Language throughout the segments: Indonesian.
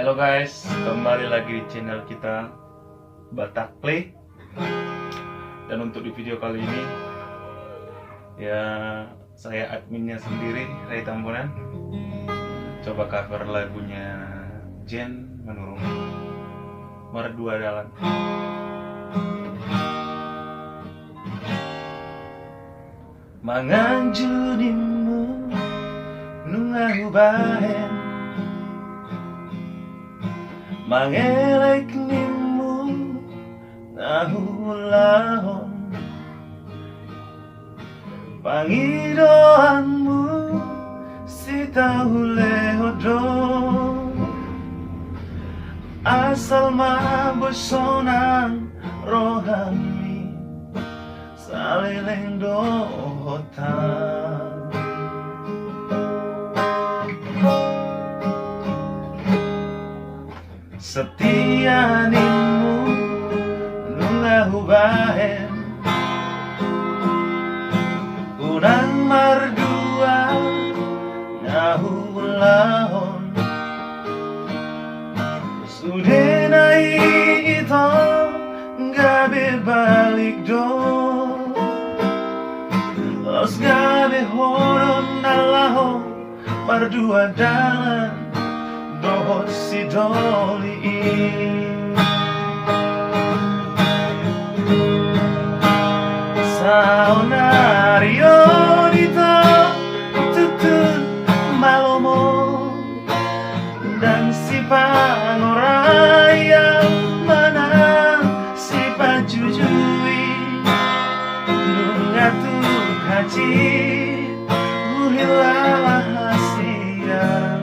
Halo guys, kembali lagi di channel kita Batak Play. Dan untuk di video kali ini ya saya adminnya sendiri, Ray Tambunan, coba cover lagunya Jen Menurung Merdua Dalan. Manganjunimu nungahu bahen mangelek nimu ngahulahon pangidoanmu si tahulehodo asal mabosonang rohani saleleng dohotan setia nimu nungahu bahen urang mardua ngahu lahon sudenai ito gabe balik do los gabe horon nalahon mardua dalan dohot si doli saunario dito tutun malomo dan si pangoraya mana si pajujui nungatu kaci uhilalah hasian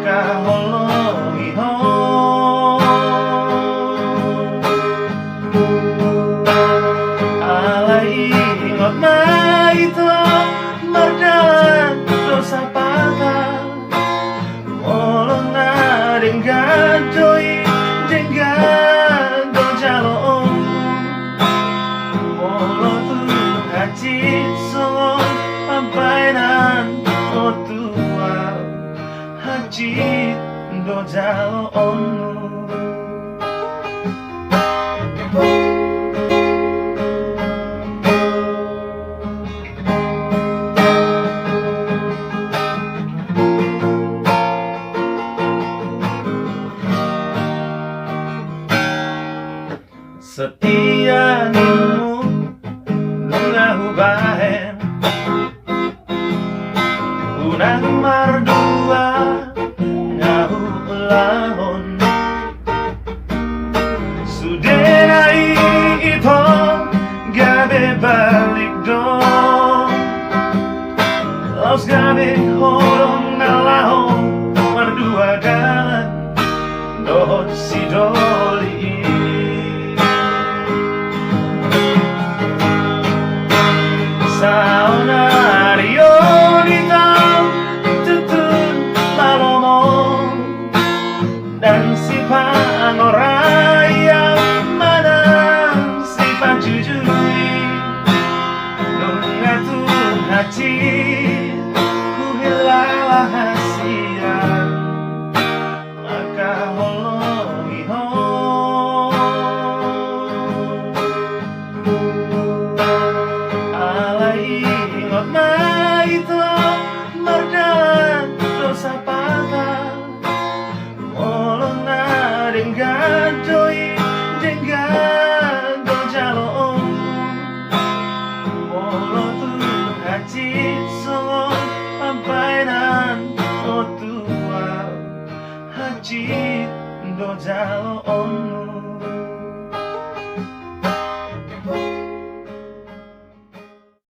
kahologi ho alai ingot na ito mardalan dosa pata molong na dengadoi dengado jalong molong tu hajit songon pampainan otua hajit do jalong setia nimu nungahu bahen unang mardua ngahu lahon sudenai ito gabe balik dong los gabe horong nalahon mardua dalan dohot si doli saunario dito tutun malomo dan si pangoraya mana si pajujui nungatu hati kuhilalah hasian maka hologi ho ingot na ito mardalan dosa pata molong na dengadoi dengado jalong molong tu hajit songon pampainan otua hajit do jalong